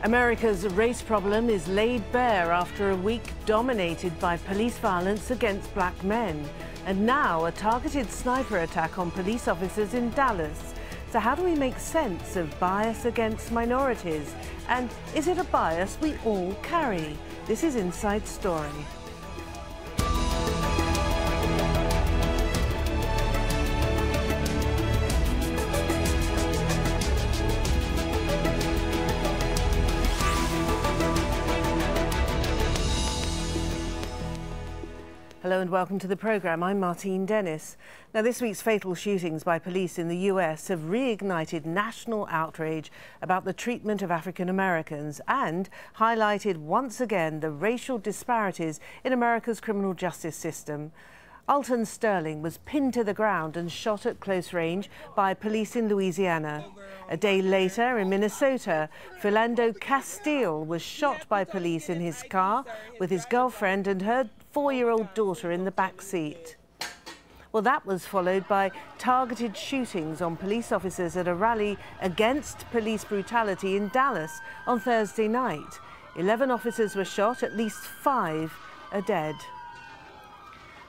America's race problem is laid bare after a week dominated by police violence against black men. And now a targeted sniper attack on police officers in Dallas. So how do we make sense of bias against minorities? And is it a bias we all carry? This is Inside Story. Hello and welcome to the programme. I'm Martine. Now, this week's fatal shootings by police in the US have reignited national outrage about the treatment of African Americans and highlighted once again the racial disparities in America's criminal justice system. Alton Sterling was pinned to the ground and shot at close range by police in Louisiana. A day later, in Minnesota, Philando Castile was shot by police in his car with his girlfriend and her 4-year-old daughter in the back seat. Well, that was followed by targeted shootings on police officers at a rally against police brutality in Dallas on Thursday night. 11 officers were shot, at least 5 are dead.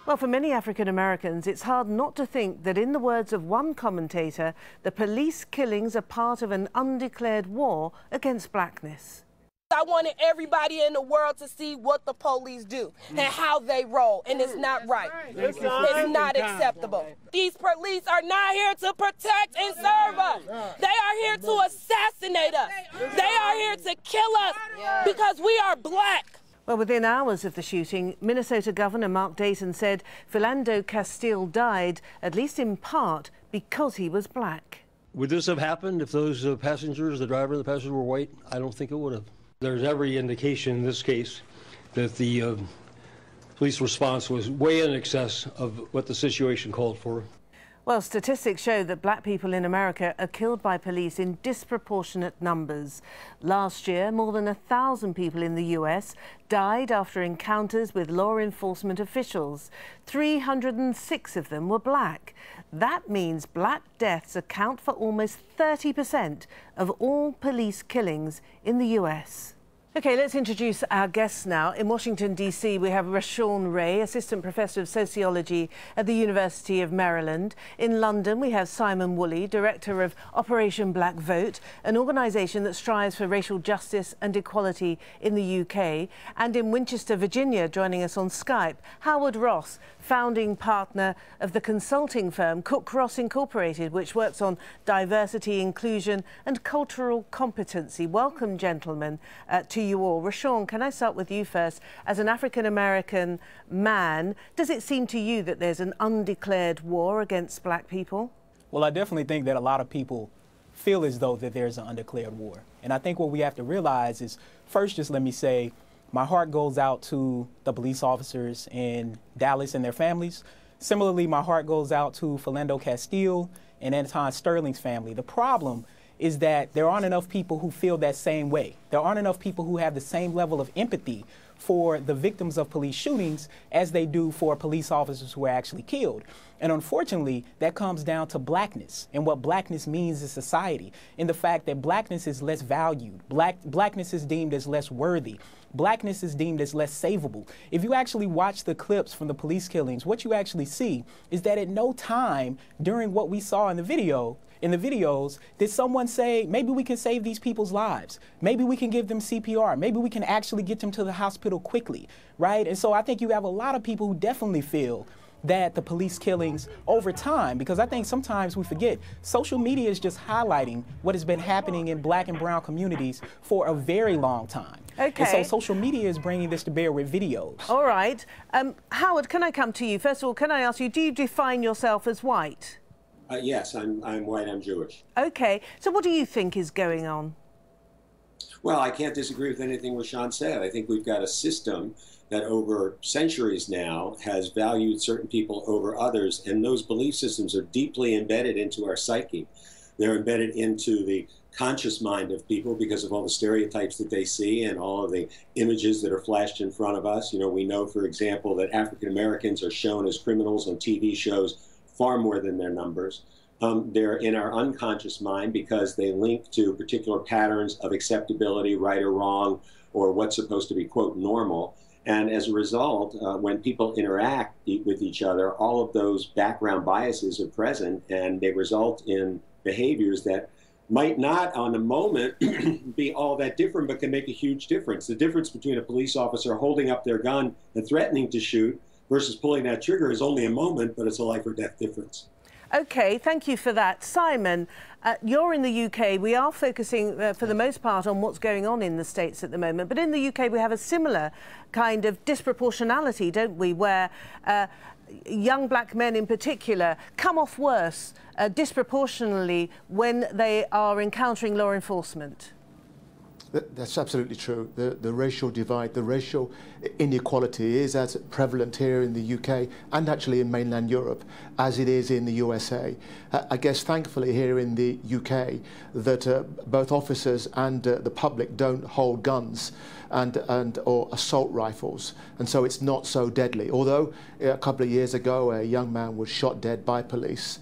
Well, for many African Americans, it's hard not to think that, in the words of one commentator, the police killings are part of an undeclared war against blackness. I wanted everybody in the world to see what the police do and how they roll, and it's not right. It's not acceptable. These police are not here to protect and serve us. They are here to assassinate us. They are here to kill us because we are black. Well, within hours of the shooting, Minnesota Governor Mark Dayton said Philando Castile died, at least in part, because he was black. Would this have happened if those passengers, the driver and the passenger, were white? I don't think it would have. There's every indication in this case that the police response was way in excess of what the situation called for. Well, statistics show that black people in America are killed by police in disproportionate numbers. Last year, more than 1,000 people in the US died after encounters with law enforcement officials. 306 of them were black. That means black deaths account for almost 30% of all police killings in the US. OK, let's introduce our guests now. In Washington, D.C., we have Rashawn Ray, Assistant Professor of Sociology at the University of Maryland. In London, we have Simon Woolley, Director of Operation Black Vote, an organisation that strives for racial justice and equality in the UK. And in Winchester, Virginia, joining us on Skype, Howard Ross, founding partner of the consulting firm Cook Ross Incorporated, which works on diversity, inclusion and cultural competency. Welcome, gentlemen, to you all. Rashawn, can I start with you first? As an African-American man, does it seem to you that there's an undeclared war against black people? Well, I definitely think that a lot of people feel as though that there's an undeclared war. And I think what we have to realize is, first, just let me say, my heart goes out to the police officers in Dallas and their families. Similarly, my heart goes out to Philando Castile and Alton Sterling's family. The problem is that there aren't enough people who feel that same way. There aren't enough people who have the same level of empathy for the victims of police shootings as they do for police officers who are actually killed. And unfortunately, that comes down to blackness and what blackness means in society, and the fact that blackness is less valued. Blackness is deemed as less worthy. Blackness is deemed as less savable. If you actually watch the clips from the police killings, what you actually see is that at no time during what we saw in the videos, did someone say, maybe we can save these people's lives. Maybe we can give them CPR. Maybe we can actually get them to the hospital quickly, right? And so I think you have a lot of people who definitely feel that the police killings over time, because I think sometimes we forget, social media is just highlighting what has been happening in black and brown communities for a very long time. Okay. And so social media is bringing this to bear with videos. All right. Howard, can I come to you? First of all, can I ask you, do you define yourself as white? Yes, I'm white, I'm Jewish. OK. So what do you think is going on? Well, I can't disagree with anything Rashawn said. I think we've got a system that over centuries now has valued certain people over others, and those belief systems are deeply embedded into our psyche. They're embedded into the conscious mind of people because of all the stereotypes that they see and all of the images that are flashed in front of us. You know, we know, for example, that African Americans are shown as criminals on TV shows far more than their numbers. They're in our unconscious mind because they link to particular patterns of acceptability, right or wrong, or what's supposed to be, quote, normal. And as a result, when people interact with each other, all of those background biases are present, and they result in behaviors that might not on the moment be all that different, but can make a huge difference. The difference between a police officer holding up their gun and threatening to shoot versus pulling that trigger is only a moment, but it's a life or death difference. OK, thank you for that. Simon, you're in the UK. We are focusing, for the most part, on what's going on in the States at the moment. But in the UK, we have a similar kind of disproportionality, don't we, where young black men in particular come off worse disproportionately when they are encountering law enforcement. That's absolutely true. The racial divide, the racial inequality is as prevalent here in the UK and actually in mainland Europe as it is in the USA. I guess thankfully here in the UK that both officers and the public don't hold guns or assault rifles, and so it's not so deadly. Although a couple of years ago a young man was shot dead by police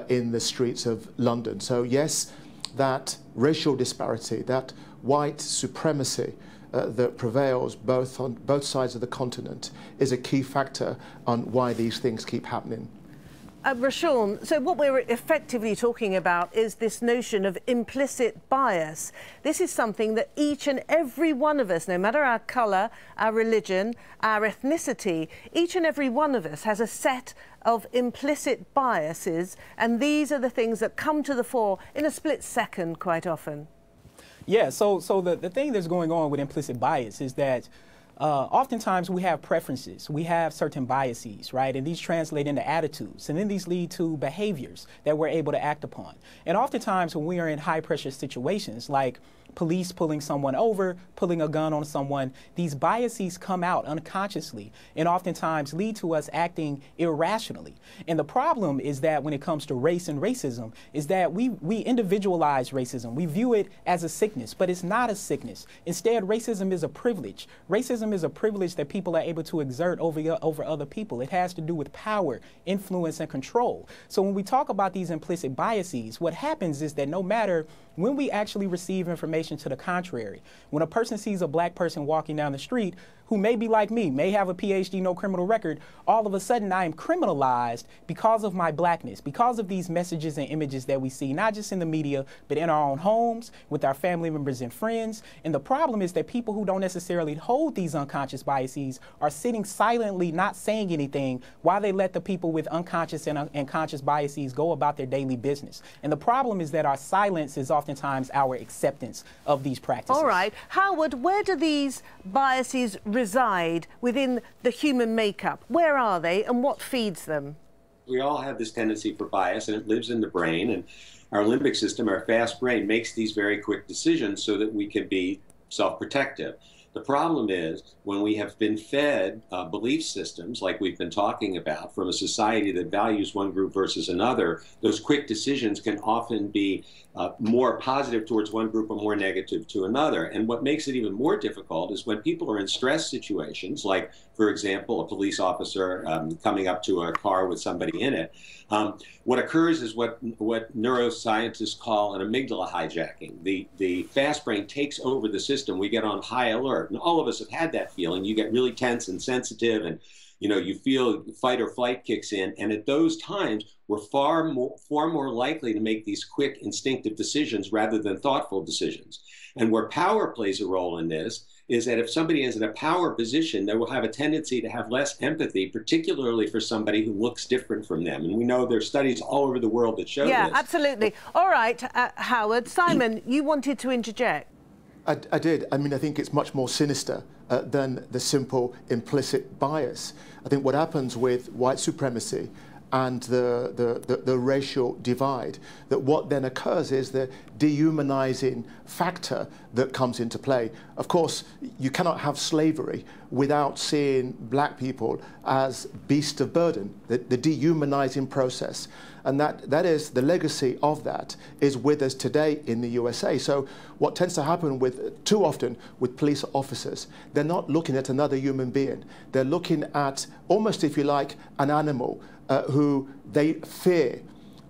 in the streets of London. So yes, that racial disparity, that white supremacy that prevails on both sides of the continent is a key factor on why these things keep happening. Rashawn, so what we're effectively talking about is this notion of implicit bias. This is something that each and every one of us, no matter our colour, our religion, our ethnicity, each and every one of us has a set of implicit biases, and these are the things that come to the fore in a split second quite often. Yeah, so the thing that's going on with implicit bias is that oftentimes we have preferences, we have certain biases, right? And these translate into attitudes, and then these lead to behaviors that we're able to act upon. And oftentimes when we are in high pressure situations like police pulling someone over, pulling a gun on someone, these biases come out unconsciously and oftentimes lead to us acting irrationally. And the problem is that when it comes to race and racism is that we individualize racism. We view it as a sickness, but it's not a sickness. Instead, racism is a privilege. Racism is a privilege that people are able to exert over other people. It has to do with power, influence, and control. So when we talk about these implicit biases, what happens is that no matter when we actually receive information to the contrary, when a person sees a black person walking down the street who may be like me, may have a PhD, no criminal record, all of a sudden I am criminalized because of my blackness, because of these messages and images that we see, not just in the media, but in our own homes, with our family members and friends. And the problem is that people who don't necessarily hold these unconscious biases are sitting silently, not saying anything, while they let the people with unconscious and conscious biases go about their daily business. And the problem is that our silence is oftentimes our acceptance of these practices. All right. Howard, where do these biases reside within the human makeup? Where are they and what feeds them? We all have this tendency for bias, and it lives in the brain. And our limbic system, our fast brain, makes these very quick decisions so that we can be self-protective. The problem is when we have been fed belief systems like we've been talking about from a society that values one group versus another, those quick decisions can often be more positive towards one group or more negative to another. And what makes it even more difficult is when people are in stress situations, like, for example, a police officer coming up to a car with somebody in it. What occurs is what neuroscientists call an amygdala hijacking. The fast brain takes over the system. We get on high alert. And all of us have had that feeling. You get really tense and sensitive, and you feel fight or flight kicks in. And at those times, we're far more likely to make these quick instinctive decisions rather than thoughtful decisions. And where power plays a role in this is that if somebody is in a power position, they will have a tendency to have less empathy, particularly for somebody who looks different from them. And we know there's studies all over the world that show this. Yeah, absolutely. All right, Howard. Simon, you wanted to interject. I did. I mean, I think it's much more sinister than the simple implicit bias. I think what happens with white supremacy and the racial divide, that what then occurs is the dehumanizing factor that comes into play. Of course, you cannot have slavery without seeing black people as beasts of burden, the dehumanizing process. And that is the legacy of that is with us today in the USA. So what tends to happen too often with police officers, they're not looking at another human being. They're looking at almost, if you like, an animal who they fear.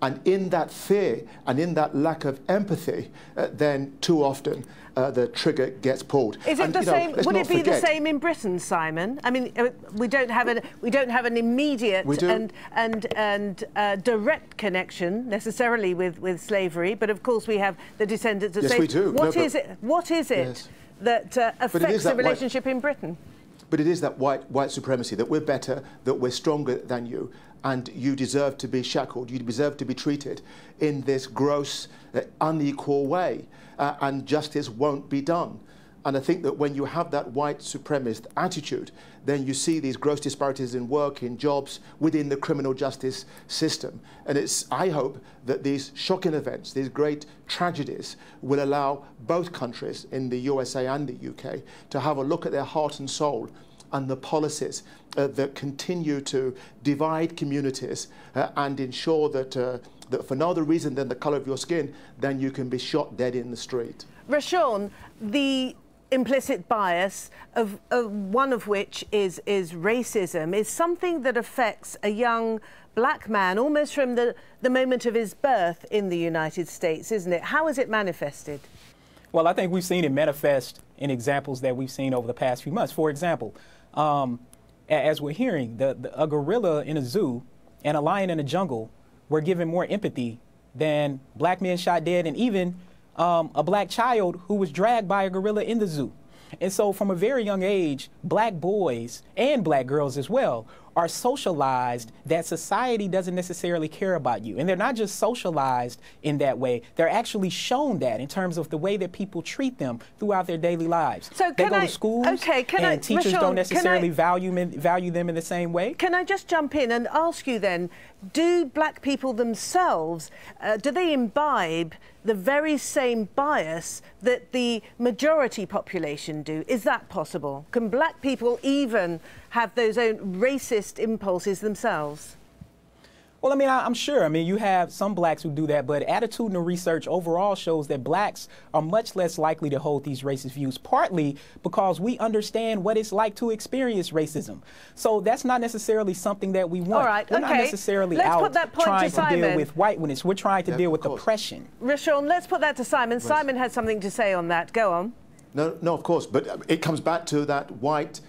And in that fear and in that lack of empathy, then too often the trigger gets pulled. Is it the same? Would it be the same in Britain, Simon? I mean, we don't have an immediate and direct connection necessarily with slavery, but of course we have the descendants of slaves. Yes, we do. What is it that affects the relationship in Britain? But it is that white supremacy, that we're better, that we're stronger than you, and you deserve to be shackled, you deserve to be treated in this gross, unequal way, and justice won't be done. And I think that when you have that white supremacist attitude, then you see these gross disparities in work, in jobs, within the criminal justice system. And I hope that these shocking events, these great tragedies, will allow both countries, in the USA and the UK, to have a look at their heart and soul and the policies that continue to divide communities and ensure that, that for no other reason than the colour of your skin, then you can be shot dead in the street. Rashawn, the implicit bias, of one of which is racism, is something that affects a young black man almost from the moment of his birth in the United States, isn't it? How is it manifested? Well, I think we've seen it manifest in examples that we've seen over the past few months. For example, as we're hearing, a gorilla in a zoo and a lion in a jungle were given more empathy than black men shot dead, and even a black child who was dragged by a gorilla in the zoo. And so from a very young age, black boys and black girls as well are socialized that society doesn't necessarily care about you. And they're not just socialized in that way, they're actually shown that in terms of the way that people treat them throughout their daily lives. So they go to schools and teachers don't necessarily value them in the same way. Can I just jump in and ask you then, do black people themselves, do they imbibe the very same bias that the majority population do? Is that possible? Can black people even have those own racist impulses themselves? Well, I mean, I'm sure. I mean, you have some blacks who do that, but attitudinal research overall shows that blacks are much less likely to hold these racist views, partly because we understand what it's like to experience racism. So that's not necessarily something that we want. All right, We're not necessarily out trying to deal with whiteness. We're trying to deal with oppression. Rashawn, let's put that to Simon. Right. Simon had something to say on that. Go on. No, of course, but it comes back to that white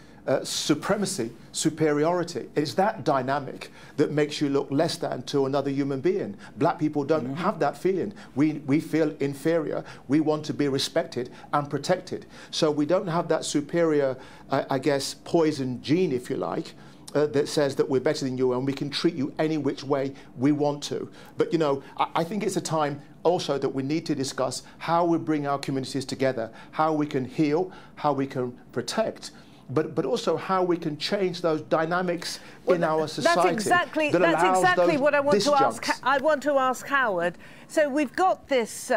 supremacy, superiority. It's that dynamic that makes you look less than to another human being. Black people don't have that feeling. We feel inferior. We want to be respected and protected. So we don't have that superior, I guess, poison gene, if you like, that says that we're better than you and we can treat you any which way we want to. But, you know, I think it's a time also that we need to discuss how we bring our communities together, how we can heal, how we can protect, but also how we can change those dynamics in our society. That's exactly what I want to ask. I want to ask Howard. So we've got this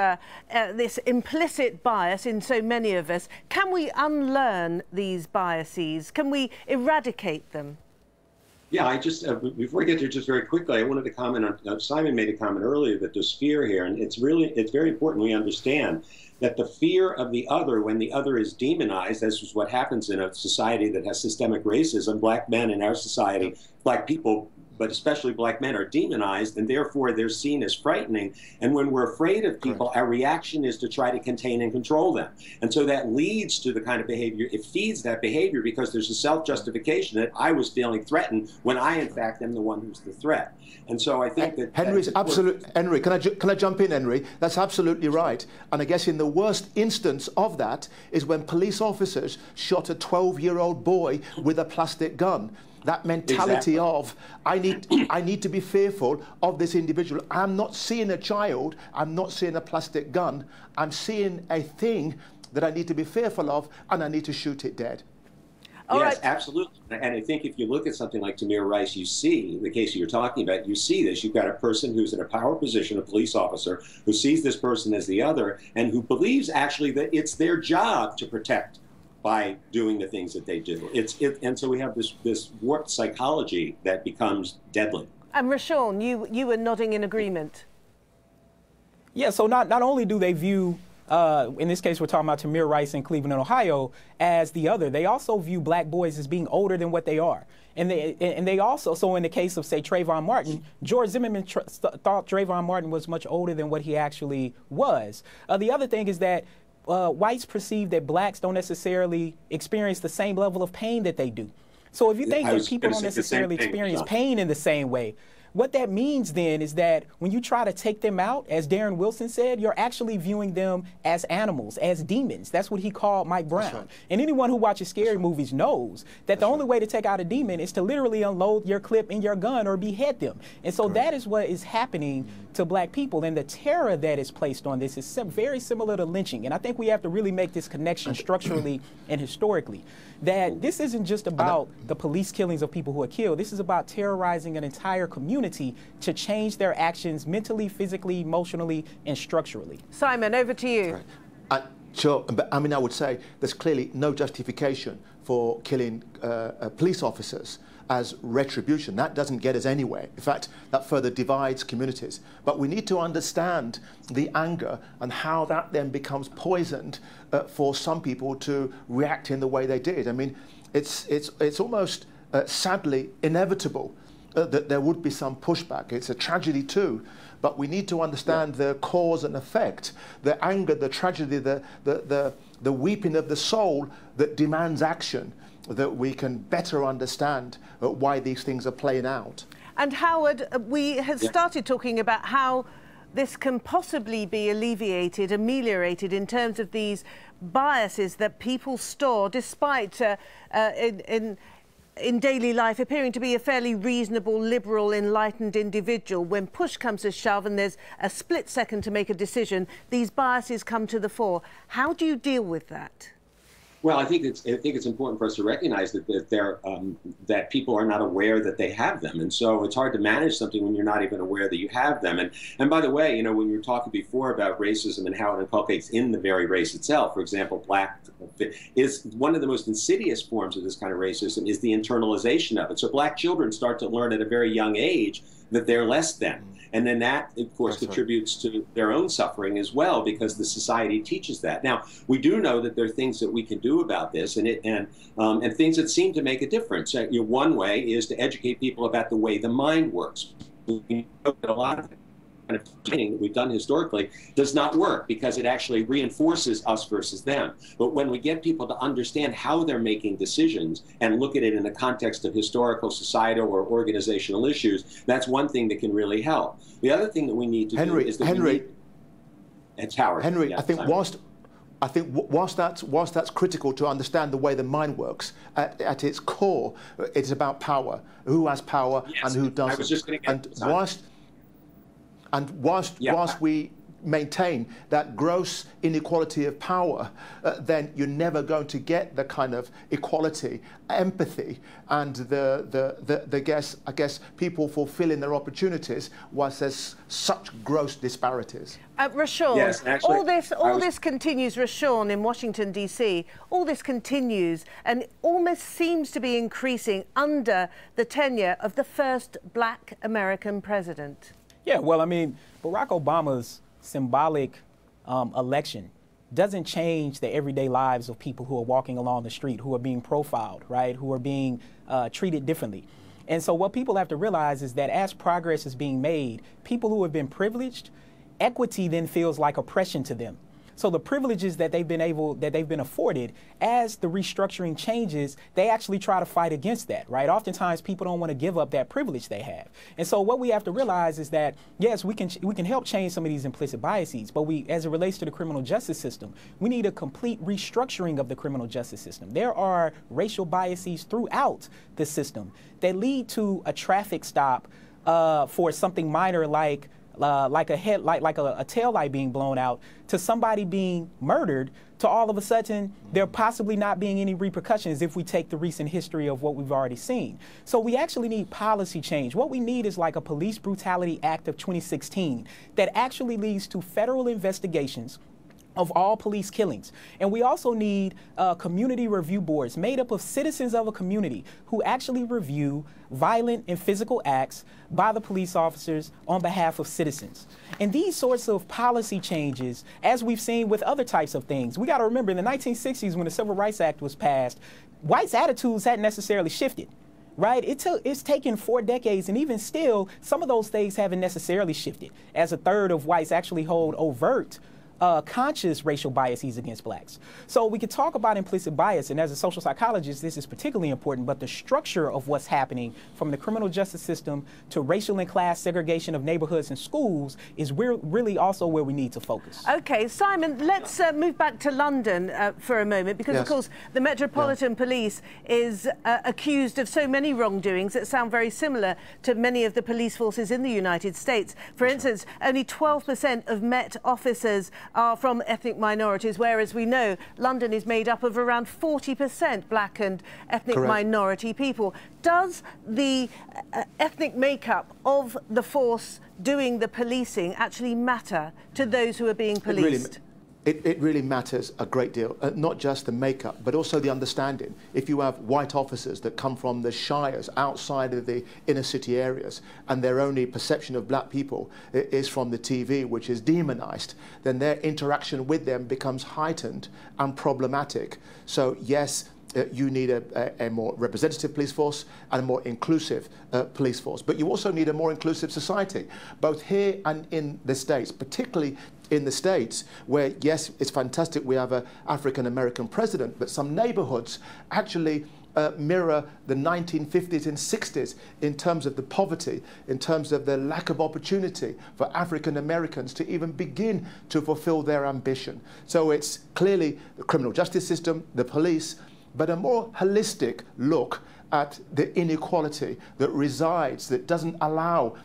this implicit bias in so many of us. Can we unlearn these biases? Can we eradicate them? Yeah, I just, before I get there, just very quickly, I wanted to comment on, Simon made a comment earlier that there's fear here, and it's very important we understand that the fear of the other, when the other is demonized, this is what happens in a society that has systemic racism. Black men in our society, black people, but especially black men, are demonized, and therefore they're seen as frightening. And when we're afraid of people, our reaction is to try to contain and control them. And so that leads to the kind of behavior, it feeds that behavior because there's a self-justification that I was feeling threatened when I, in fact, am the one who's the threat. And so I think that Henry's absolutely. Henry, can I jump in, Henry? That's absolutely right. And I guess in the worst instance of that is when police officers shot a 12-year-old boy with a plastic gun. That mentality of, I need to be fearful of this individual. I'm not seeing a child, I'm not seeing a plastic gun, I'm seeing a thing that I need to be fearful of, and I need to shoot it dead. Yes, absolutely. And I think if you look at something like Tamir Rice, you see, the case you're talking about, you see this. You've got a person who's in a power position, a police officer, who sees this person as the other, and who believes actually that it's their job to protect by doing the things that they do. And so we have this warped psychology that becomes deadly. And Rashawn, you were nodding in agreement. Yeah, so not only do they view in this case we're talking about Tamir Rice in Cleveland, Ohio, as the other. They also view black boys as being older than what they are. And they also, so in the case of, say, Trayvon Martin, George Zimmerman thought Trayvon Martin was much older than what he actually was. The other thing is that whites perceive that blacks don't necessarily experience the same level of pain that they do. So if you think that people don't necessarily experience pain in the same way, what that means then is that when you try to take them out, as Darren Wilson said, you're actually viewing them as animals, as demons. That's what he called Mike Brown. Right. And anyone who watches scary movies knows that the only way to take out a demon is to literally unload your clip in your gun or behead them. And so that is what is happening to black people. And the terror that is placed on this is very similar to lynching. And I think we have to really make this connection structurally and historically, that this isn't just about the police killings of people who are killed. This is about terrorizing an entire community to change their actions mentally, physically, emotionally, and structurally. Simon, over to you. Right. Sure, but I mean, I would say there's clearly no justification for killing police officers as retribution. That doesn't get us anywhere. In fact, that further divides communities. But we need to understand the anger and how that then becomes poisoned for some people to react in the way they did. I mean, it's almost sadly inevitable that there would be some pushback. It's a tragedy too, but we need to understand the cause and effect, the anger, the tragedy, the weeping of the soul that demands action, that we can better understand why these things are playing out. And Howard, we have started talking about how this can possibly be alleviated, ameliorated in terms of these biases that people store despite in daily life appearing to be a fairly reasonable, liberal, enlightened individual. When push comes to shove and there's a split second to make a decision, these biases come to the fore. How do you deal with that? Well, I think it's important for us to recognize that people are not aware that they have them, and so it's hard to manage something when you're not even aware that you have them. And by the way, you know, when you were talking before about racism and how it inculcates in the very race itself, for example, black is one of the most insidious forms of this kind of racism is the internalization of it. So black children start to learn at a very young age that they're less than. And then that, of course, contributes to their own suffering as well, because the society teaches that. Now, we do know that there are things that we can do about this, and things that seem to make a difference. One way is to educate people about the way the mind works. We know that a lot of kind of training that we've done historically does not work because it actually reinforces us versus them. But when we get people to understand how they're making decisions and look at it in the context of historical, societal, or organizational issues, that's one thing that can really help. The other thing that we need to do is that it's Howard. Henry, yeah, I think whilst that's critical to understand the way the mind works, at its core, it's about power. Who has power and who doesn't. I was just going to get whilst we maintain that gross inequality of power, then you're never going to get the kind of equality, empathy, and I guess people fulfilling their opportunities whilst there's such gross disparities. Rashawn, yes, actually, all this continues, Rashawn, in Washington, D.C., all this continues and almost seems to be increasing under the tenure of the first black American president. Yeah, well, I mean, Barack Obama's symbolic election doesn't change the everyday lives of people who are walking along the street, who are being profiled, right, who are being treated differently. And so what people have to realize is that as progress is being made, people who have been privileged, equity then feels like oppression to them. So the privileges that they've been afforded, as the restructuring changes, they actually try to fight against that, right? Oftentimes people don't want to give up that privilege they have. And so what we have to realize is that, yes, we can help change some of these implicit biases, but as it relates to the criminal justice system, we need a complete restructuring of the criminal justice system. There are racial biases throughout the system that lead to a traffic stop for something minor like a tail light being blown out, to somebody being murdered, to all of a sudden there possibly not being any repercussions if we take the recent history of what we've already seen. So we actually need policy change. What we need is like a Police Brutality Act of 2016 that actually leads to federal investigations of all police killings. And we also need community review boards made up of citizens of a community who actually review violent and physical acts by the police officers on behalf of citizens. And these sorts of policy changes, as we've seen with other types of things, we got to remember in the 1960s when the Civil Rights Act was passed, whites' attitudes hadn't necessarily shifted. Right? It's taken 4 decades, and even still, some of those things haven't necessarily shifted, as a third of whites actually hold overt conscious racial biases against blacks. So we could talk about implicit bias, and as a social psychologist, this is particularly important, but the structure of what's happening from the criminal justice system to racial and class segregation of neighborhoods and schools is really also where we need to focus. Okay, Simon, let's move back to London for a moment, because of course the Metropolitan Police is accused of so many wrongdoings that sound very similar to many of the police forces in the United States. For instance, only 12% of Met officers are from ethnic minorities, whereas we know London is made up of around 40% black and ethnic minority people. Does the ethnic makeup of the force doing the policing actually matter to those who are being policed? It really matters a great deal, not just the makeup, but also the understanding. If you have white officers that come from the shires outside of the inner city areas, and their only perception of black people is from the TV, which is demonized, then their interaction with them becomes heightened and problematic. So yes, you need a more representative police force and a more inclusive police force. But you also need a more inclusive society, both here and in the States, particularly in the States, where, yes, it's fantastic we have an African-American president, but some neighborhoods actually mirror the 1950s and 60s in terms of the poverty, in terms of the lack of opportunity for African Americans to even begin to fulfill their ambition. So it's clearly the criminal justice system, the police, but a more holistic look at the inequality that resides, that doesn't allow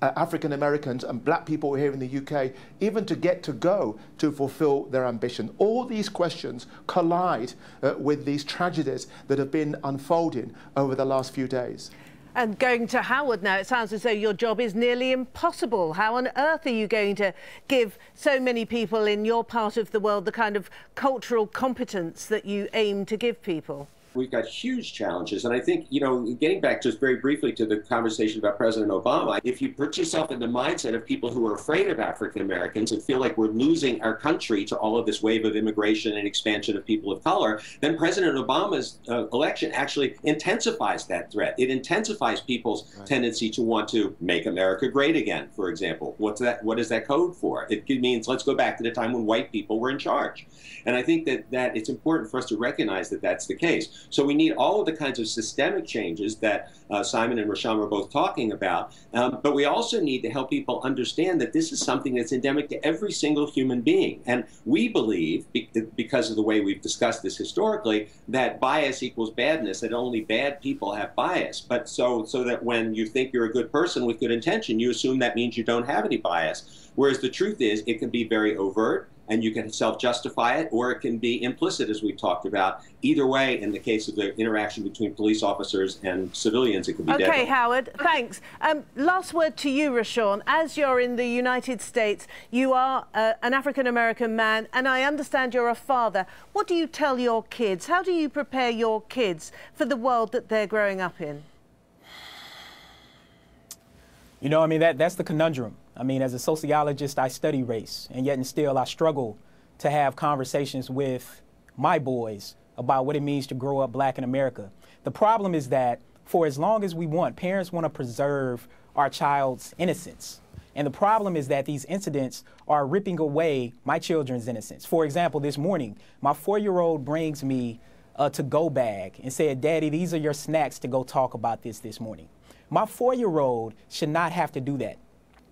African Americans and black people here in the UK even to get to go to fulfill their ambition. All these questions collide with these tragedies that have been unfolding over the last few days. And going to Howard now, it sounds as though your job is nearly impossible. How on earth are you going to give so many people in your part of the world the kind of cultural competence that you aim to give people? We've got huge challenges. And I think, you know, getting back just very briefly to the conversation about President Obama, if you put yourself in the mindset of people who are afraid of African Americans and feel like we're losing our country to all of this wave of immigration and expansion of people of color, then President Obama's election actually intensifies that threat. It intensifies people's tendency to want to make America great again, for example. What's that? What is that code for? It means let's go back to the time when white people were in charge. And I think that it's important for us to recognize that that's the case. So we need all of the kinds of systemic changes that Simon and Rashawn were both talking about. But we also need to help people understand that this is something that's endemic to every single human being. And we believe, because of the way we've discussed this historically, that bias equals badness, that only bad people have bias. But so that when you think you're a good person with good intention, you assume that means you don't have any bias. Whereas the truth is, it can be very overt, and you can self-justify it, or it can be implicit, as we've talked about. Either way, in the case of the interaction between police officers and civilians, it can be deadly. Okay, Howard, thanks. Last word to you, Rashawn. As you're in the United States, you are an African-American man, and I understand you're a father. What do you tell your kids? How do you prepare your kids for the world that they're growing up in? You know, I mean, that's the conundrum. I mean, as a sociologist, I study race, and yet and still I struggle to have conversations with my boys about what it means to grow up black in America. The problem is that for as long as we want, parents want to preserve our child's innocence. And the problem is that these incidents are ripping away my children's innocence. For example, this morning, my 4-year-old brings me a to-go bag and said, "Daddy, these are your snacks to go talk about this morning." My 4-year-old should not have to do that.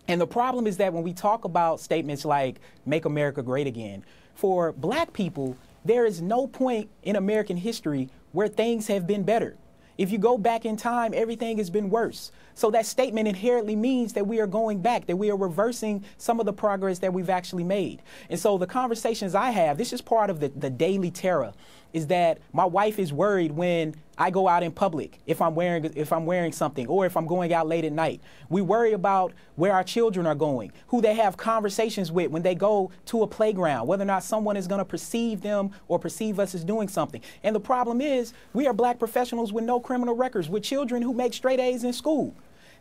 And the problem is that when we talk about statements like "Make America Great Again," for black people, there is no point in American history where things have been better. If you go back in time, everything has been worse. So that statement inherently means that we are going back, that we are reversing some of the progress that we've actually made. And so the conversations I have, this is part of the daily terror, is that my wife is worried when I go out in public if I'm wearing something, or if I'm going out late at night. We worry about where our children are going, who they have conversations with when they go to a playground, whether or not someone is going to perceive them or perceive us as doing something. And the problem is, we are black professionals with no criminal records, with children who make straight A's in school.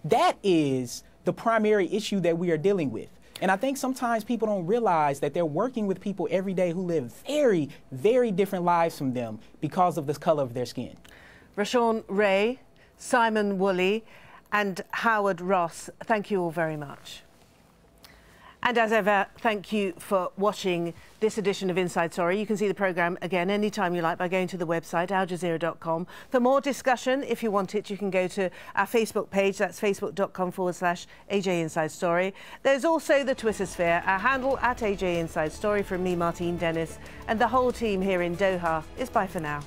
That is the primary issue that we are dealing with. And I think sometimes people don't realize that they're working with people every day who live very, very different lives from them because of the color of their skin. Rashawn Ray, Simon Woolley and Howard Ross, thank you all very much. And as ever, thank you for watching this edition of Inside Story. You can see the programme again anytime you like by going to the website, aljazeera.com. For more discussion, if you want it, you can go to our Facebook page. That's facebook.com/AJ Inside Story. There's also the Twitter sphere. Our handle @AJ Inside Story. From me, Martine, Dennis, and the whole team here in Doha is bye for now.